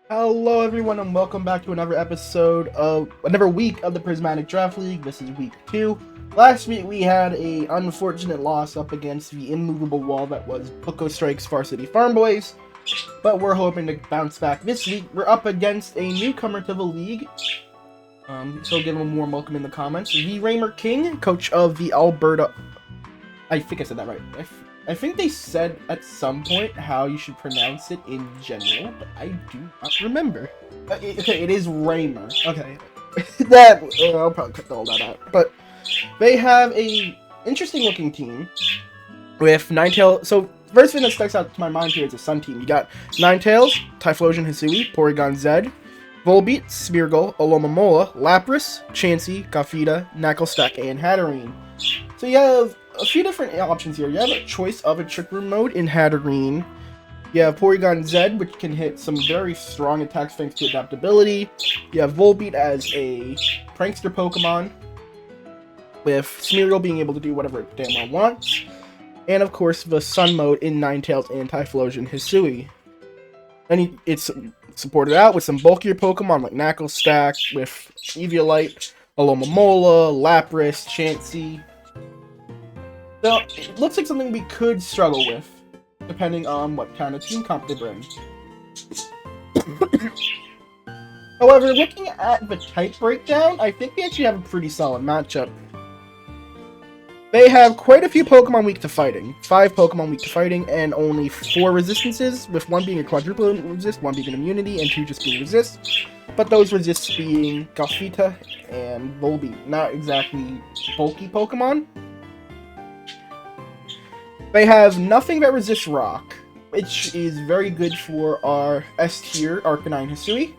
Hello everyone and welcome back to another week of the Prismatic Draft League. This is week 2. Last week we had a unfortunate loss up against the immovable wall that was Pucko Strike's Varsity Farm Boys, but we're hoping to bounce back this week. We're up against a newcomer to the league, so give him a warm welcome in the comments. The Ramerking, coach of the Alberta... I think I said that right. I think they said at some point how you should pronounce it in general, but I do not remember. Okay, it is Raymer. Okay, I'll probably cut all that out. But they have a interesting looking team with Ninetales. So first thing that sticks out to my mind here is the Sun team. You got Ninetales, Typhlosion Hisui, Porygon Z, Volbeat, Smeargle, Alomomola, Lapras, Chansey, Gothita, Knucklestack, and Hatterene. So you have a few different options here. You have a choice of a Trick Room mode in Hatterene. You have Porygon Z, which can hit some very strong attacks thanks to adaptability. You have Volbeat as a prankster Pokemon, with Smeargle being able to do whatever it damn well wants. And of course, the Sun mode in Ninetales and Typhlosion Hisui. And it's supported out with some bulkier Pokemon like Knucklestack, with Eviolite, Alomomola, Lapras, Chansey. So, it looks like something we could struggle with, depending on what kind of team comp they bring. However, looking at the type breakdown, I think they actually have a pretty solid matchup. They have quite a few Pokemon weak to fighting. 5 Pokemon weak to fighting, and only 4 resistances, with 1 being a quadruple resist, 1 being an immunity, and 2 just being resist. But those resists being Gothita and Volbeat, not exactly bulky Pokemon. They have nothing that resists rock, which is very good for our S-tier Arcanine Hisui.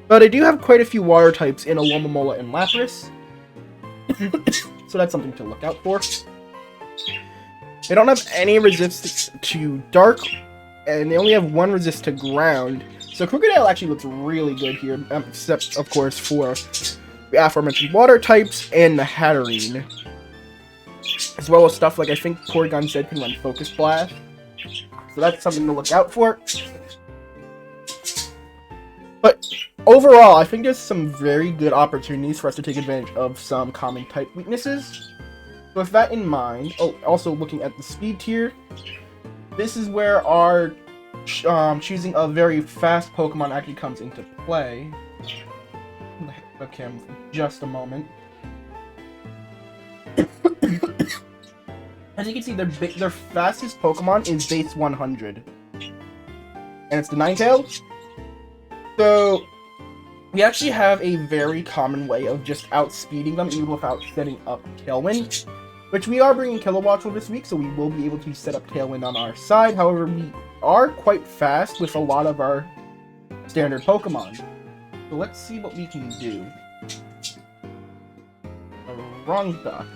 But I do have quite a few water types in Alomomola and Lapras. So that's something to look out for. They don't have any resistance to dark, and they only have 1 resist to ground. So Krookodile actually looks really good here, except of course for the aforementioned water types and the Hatterene. As well as stuff like I think Porygon Z can run Focus Blast. So that's something to look out for. But overall, I think there's some very good opportunities for us to take advantage of some common type weaknesses. So with that in mind, also looking at the speed tier, this is where our choosing a very fast Pokemon actually comes into play. Okay, just a moment. As you can see, their fastest Pokemon is base 100. And it's the Ninetales. So, we actually have a very common way of just outspeeding them even without setting up Tailwind. Which we are bringing Kilowatts for this week, so we will be able to set up Tailwind on our side. However, we are quite fast with a lot of our standard Pokemon. So let's see what we can do. Wrong dock.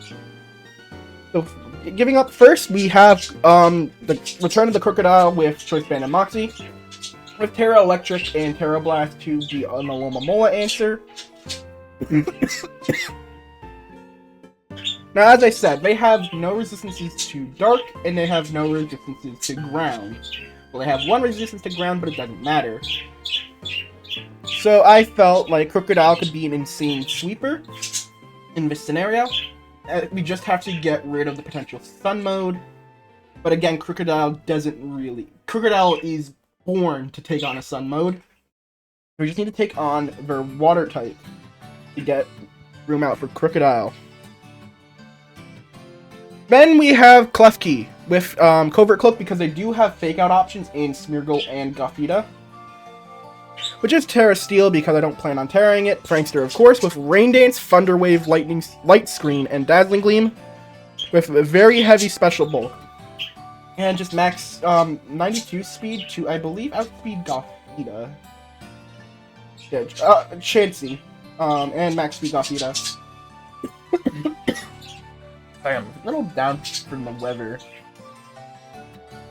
So, giving up first, we have the return of the Krookodile with Choice Band and Moxie, with Terra Electric and Terra Blast to be an Alomomola answer. Now, as I said, they have no resistances to Dark, and they have no resistances to Ground. Well, they have 1 resistance to Ground, but it doesn't matter. So I felt like Krookodile could be an insane sweeper in this scenario. We just have to get rid of the potential Sun mode. But again, Krookodile doesn't really... Krookodile is born to take on a Sun mode. We just need to take on their Water type to get room out for Krookodile. Then we have Klefki with Covert Cloak because they do have Fake Out options in Smeargle and Gothita. Which is Terra Steel because I don't plan on tearing it. Prankster, of course, with Rain Dance, Thunder Wave, Light Screen, and Dazzling Gleam. With a very heavy special bulk. And just max 92 speed to, I believe, outspeed Gothita. Yeah, Chansey. And max speed Gothita. I am a little down from the weather.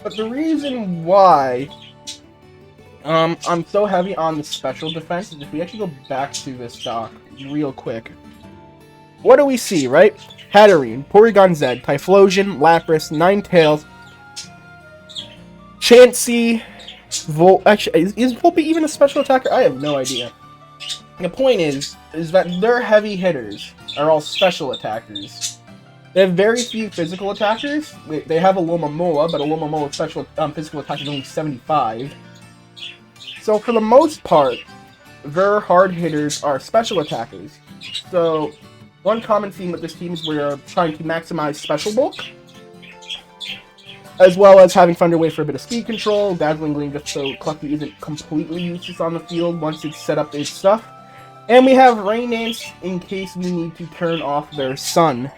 But the reason why I'm so heavy on the special defense is if we actually go back to this dock real quick. What do we see, right? Hatterene, Porygon Z, Typhlosion, Lapras, Ninetales, Chansey, Actually, is Volpe even a special attacker? I have no idea. The point is that their heavy hitters are all special attackers. They have very few physical attackers. They have a Lomomola, but a Lomomola special physical attack is only 75. So for the most part, their hard hitters are special attackers. So one common theme with this team is we're trying to maximize special bulk, as well as having Thunder Wave for a bit of speed control, Dazzling Gleam just so Clucky isn't completely useless on the field once it's set up its stuff. And we have Rain Dance in case we need to turn off their sun.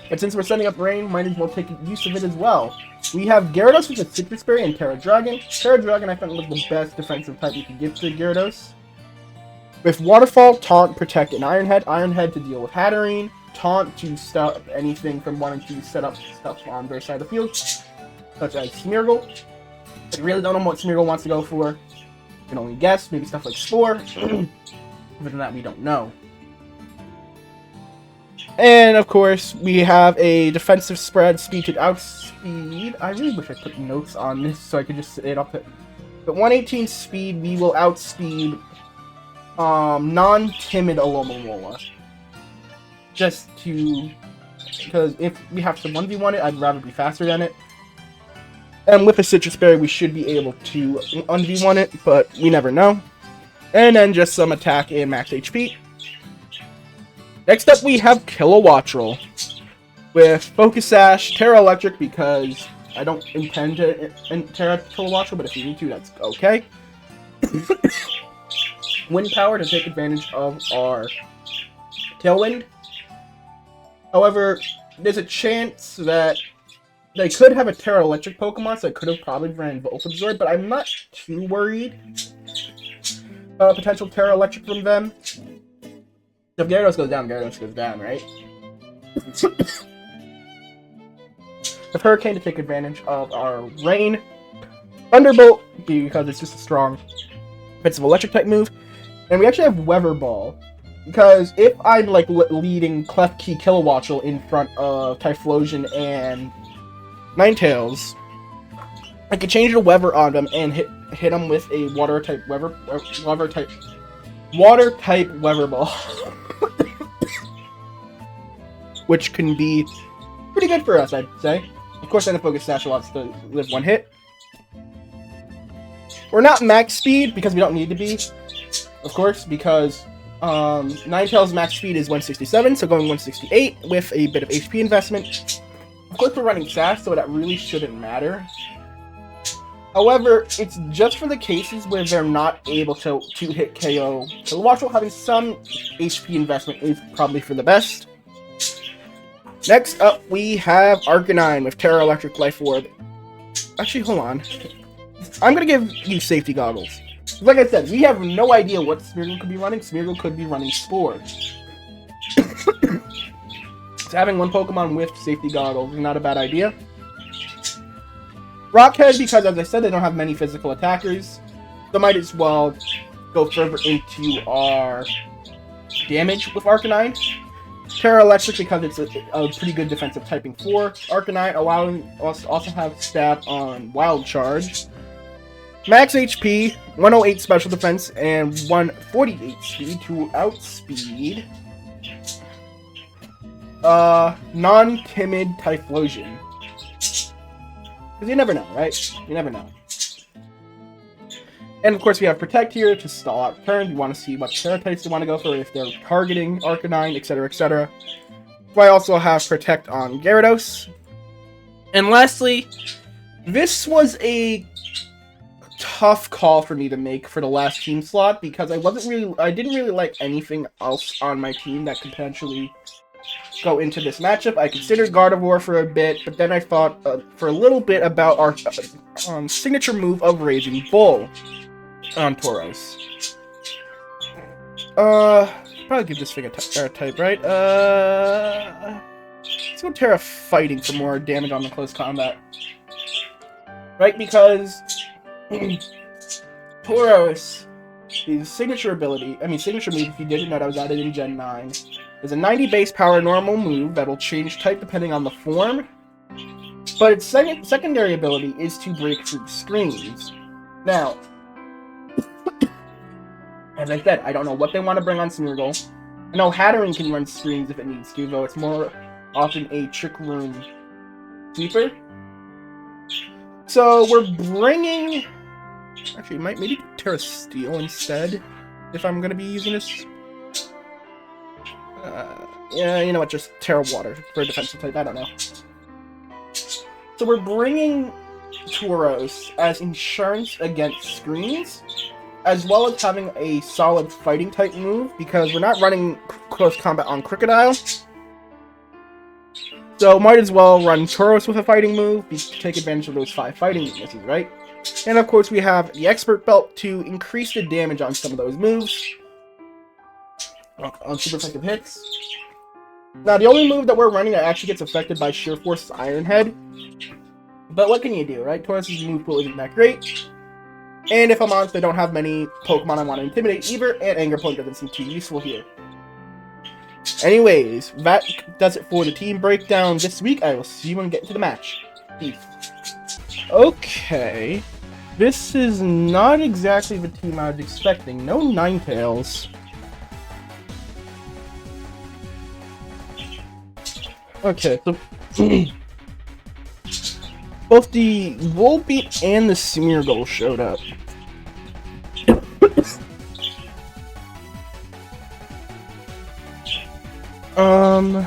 But since we're setting up Rain, might as well take use of it as well. We have Gyarados with a Citrus Berry and Terra Dragon. Terra Dragon I found was the best defensive type you could give to Gyarados. With Waterfall, Taunt, Protect, and Iron Head. Iron Head to deal with Hatterene. Taunt to stop anything from wanting to set up stuff on their side of the field, such as Smeargle. I really don't know what Smeargle wants to go for. You can only guess, maybe stuff like Spore. Other than that, we don't know. And of course, we have a defensive spread, speed to outspeed. I really wish I put notes on this so I could just say it off it. But 118 speed, we will outspeed non-timid Alomomola. Just to, because if we have to 1v1 it, I'd rather be faster than it. And with a Citrus Berry, we should be able to 1v1 it, but we never know. And then just some attack and max HP. Next up, we have Kilowattrel with Focus Sash, Terra Electric, because I don't intend to Terra Kilowattrel, but if you need to, that's okay. Wind Power to take advantage of our Tailwind. However, there's a chance that they could have a Terra Electric Pokemon, so I could have probably ran Volt Absorb, but I'm not too worried about potential Terra Electric from them. If Gyarados goes down, Gyarados goes down, right? With Hurricane to take advantage of our Rain. Thunderbolt, because it's just a strong defensive electric type move. And we actually have Weather Ball. Because if I'm like leading Klefki Kilowattrel in front of Typhlosion and Ninetales, I could change the weather on them and hit them with a water type weather ball, which can be pretty good for us, I'd say. Of course, then the Focus Sash wants to live one hit. We're not max speed because we don't need to be, of course, because Ninetales max speed is 167, so going 168 with a bit of HP investment. Of course, we're running Sash, so that really shouldn't matter. However, it's just for the cases where they're not able to hit KO. Kilowattrel having some HP investment is probably for the best. Next up, we have Arcanine with Terra Electric Life Orb. Actually, hold on. I'm gonna give you safety goggles. Like I said, we have no idea what Smeargle could be running. Smeargle could be running Spore. So having one Pokemon with safety goggles is not a bad idea. Rockhead, because as I said, they don't have many physical attackers. So might as well go further into our damage with Arcanine. Terra Electric, because it's a pretty good defensive typing for Arcanine, allowing us to also have stab on Wild Charge. Max HP, 108 special defense, and 148 speed to outspeed non-timid Typhlosion. Because you never know, right? You never know. And of course we have Protect here to stall out turns. We want to see what Terra types they want to go for, if they're targeting Arcanine, etc, etc. So I also have Protect on Gyarados. And lastly, this was a tough call for me to make for the last team slot, because I didn't really like anything else on my team that could potentially go into this matchup. I considered Gardevoir for a bit, but then I thought for a little bit about our signature move of Raging Bull on Tauros. Probably give this thing a Terra type, right? Let's go Terra Fighting for more damage on the close combat. Right, because Tauros, his signature move, if you didn't know, that was added in Gen 9, is a 90 base power normal move that will change type depending on the form. But its secondary ability is to break through screens. Now, as I said, I don't know what they want to bring on Smeargle. I know Hattering can run screens if it needs to, though it's more often a Trick Room sweeper. So we're bringing... Actually, maybe Terra Steel instead, if I'm going to be using this. Yeah, you know what, just Terra Water for a defensive type, I don't know. So we're bringing Tauros as insurance against screens, as well as having a solid fighting type move, because we're not running close combat on Krookodile. So might as well run Tauros with a fighting move to take advantage of those 5 fighting weaknesses, right? And of course we have the Expert Belt to increase the damage on some of those moves. On super effective hits. Now the only move that we're running that actually gets affected by Sheer Force is Iron Head. But what can you do, right? Taurus' move pool isn't that great. And if I'm honest, I don't have many Pokemon I want to intimidate either, and Anger Point doesn't seem too useful here. Anyways, that does it for the team breakdown this week. I will see you when we get into the match. Peace. Okay. This is not exactly the team I was expecting. No Ninetales. Okay, so both the Volbeat and the Smeargle showed up. I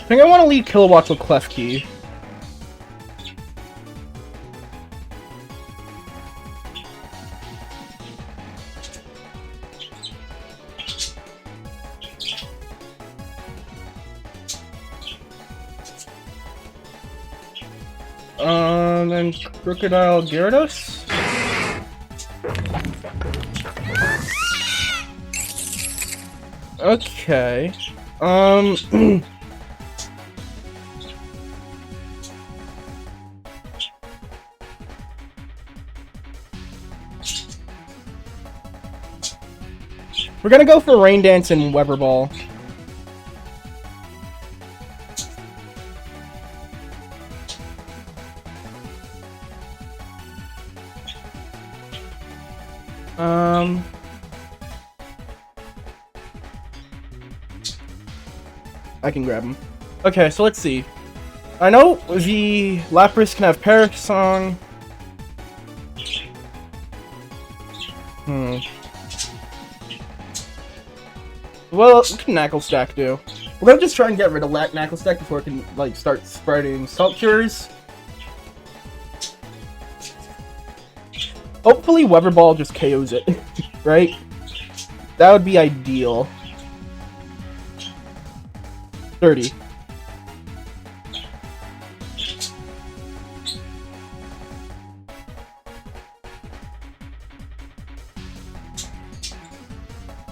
think I want to lead Kilowatts with Klefki. Then Krookodile Gyarados? Okay. We're gonna go for Rain Dance and Weather Ball. I can grab him. Okay, so let's see. I know the Lapras can have Parasong. Well, what can Knuckle Stack do? We're gonna just try and get rid of Knuckle Stack before it can, like, start spreading Salt Cures. Hopefully Weather Ball just KOs it, right? That would be ideal. 30.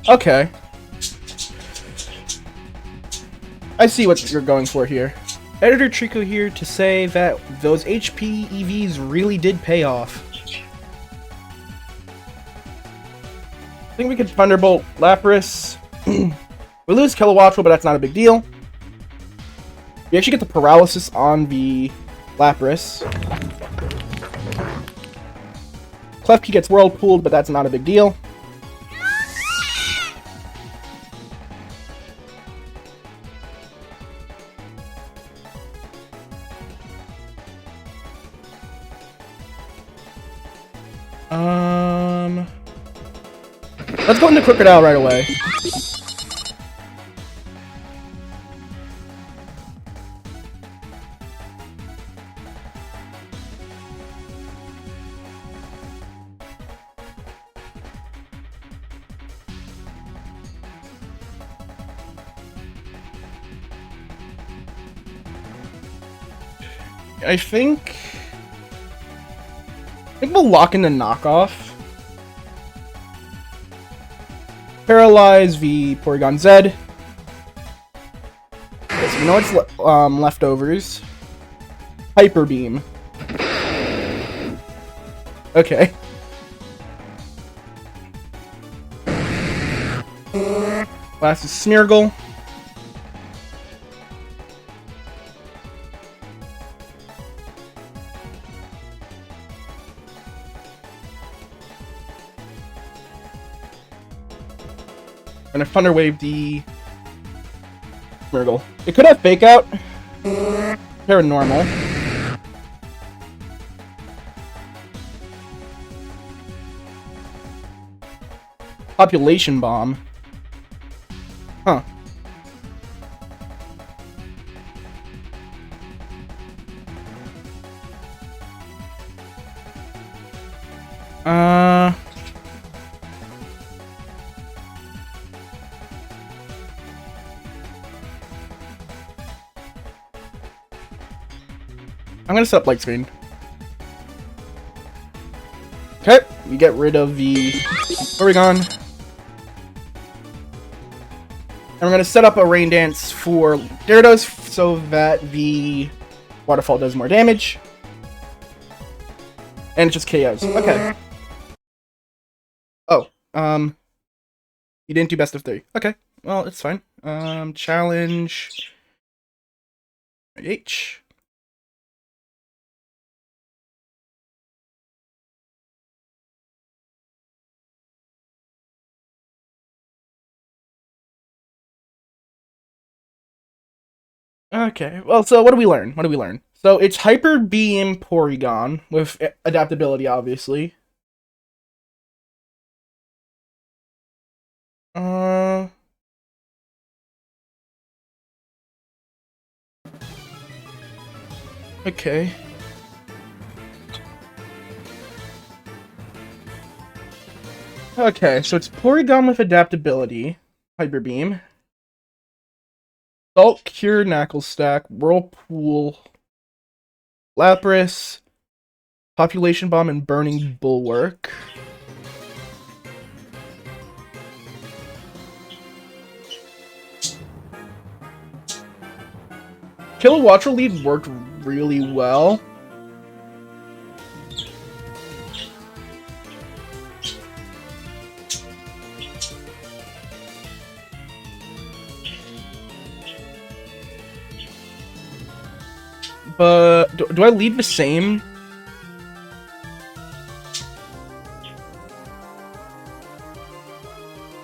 Okay. I see what you're going for here. Editor Trico here to say that those HP EVs really did pay off. I think we could Thunderbolt Lapras. We lose Kilowattrel, but that's not a big deal. We actually get the Paralysis on the Lapras. Klefki gets Whirlpooled, but that's not a big deal. Let's go into Krookodile right away. I think we'll lock in the knockoff. Paralyze the Porygon Z. Okay, so we know it's leftovers. Hyper Beam. Okay. Last is Smeargle. I'm gonna Thunder Wave the Smeargle. It could have Fake Out. Paranormal. Population Bomb. Huh. I'm gonna set up Light Screen. Okay, we get rid of the Oregon. And we're gonna set up a Rain Dance for Gyarados so that the Waterfall does more damage. And it just KOs. Okay. Oh, you didn't do best of 3. Okay, well, it's fine. Challenge H. Okay, well, so what do we learn? What do we learn? So it's Hyper Beam Porygon with adaptability, obviously. Okay. Okay, so it's Porygon with adaptability. Hyper Beam. Salt Cure, Knuckle Stack, Whirlpool, Lapras, Population Bomb, and Burning Bulwark. Kilowattrel lead worked really well. But do I lead the same?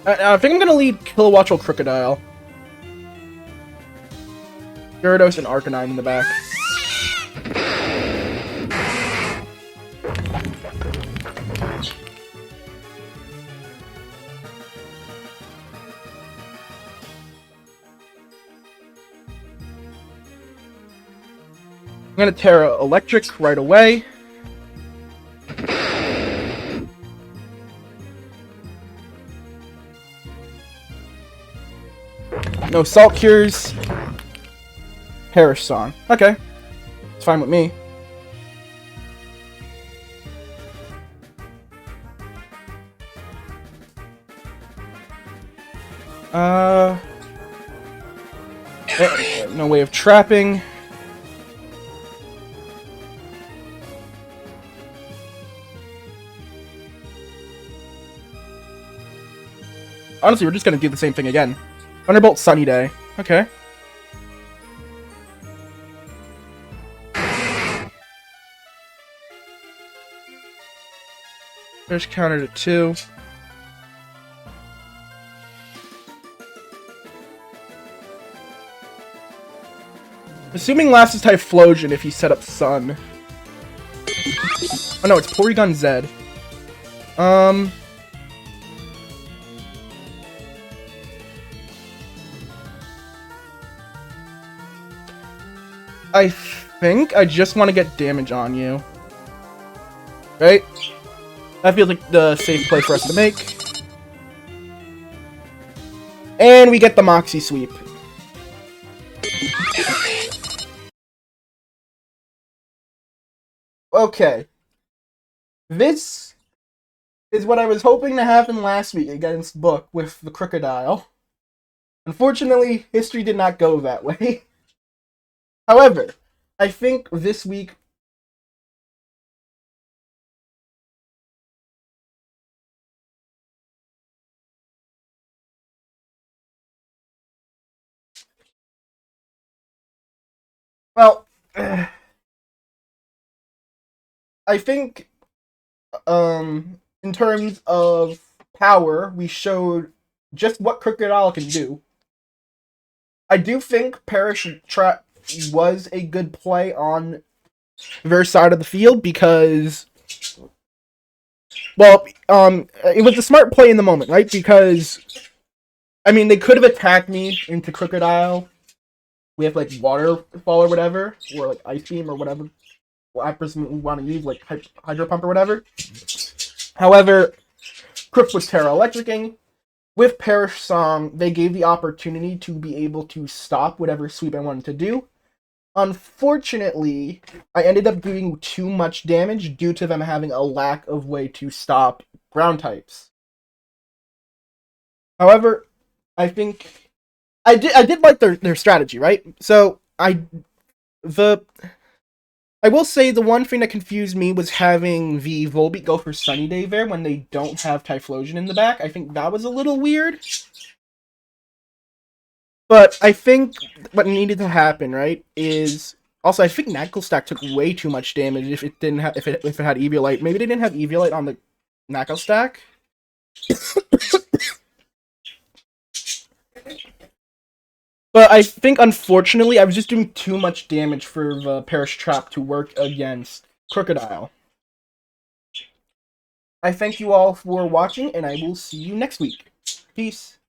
I think I'm gonna lead Kilowattrel Krookodile. Gyarados and Arcanine in the back. I'm gonna Terra Electric right away. No Salt Cures. Perish Song. Okay. It's fine with me. No way of trapping. Honestly, we're just gonna do the same thing again. Thunderbolt Sunny Day. Okay. There's counter to 2. Assuming last is Typhlosion if you set up Sun. Oh no, it's Porygon Z. I think I just want to get damage on you. Right? That feels like the safe play for us to make. And we get the Moxie Sweep. Okay. This is what I was hoping to happen last week against Book with the Krookodile. Unfortunately, history did not go that way. However, I think this week Well, I think in terms of power, we showed just what Krookodile can do. I do think Parrish Trap was a good play on their side of the field because, well, it was a smart play in the moment, right? Because, I mean, they could have attacked me into Krookodile with, like, Waterfall or whatever, or, like, Ice Beam or whatever I personally want to use, like, Hydro Pump or whatever. However, Crook was Terra Electricing. With Perish Song, they gave the opportunity to be able to stop whatever sweep I wanted to do. Unfortunately, I ended up doing too much damage due to them having a lack of way to stop ground types. However, I think I did like their strategy, right? So the I will say the one thing that confused me was having the Volbeat go for Sunny Day there when they don't have Typhlosion in the back. I think that was a little weird. But I think what needed to happen, right, is also I think Knuckle Stack took way too much damage if it didn't have if it had Eviolite. Maybe they didn't have Eviolite on the Knuckle Stack. But I think unfortunately I was just doing too much damage for the Perish Trap to work against Krookodile. I thank you all for watching, and I will see you next week. Peace.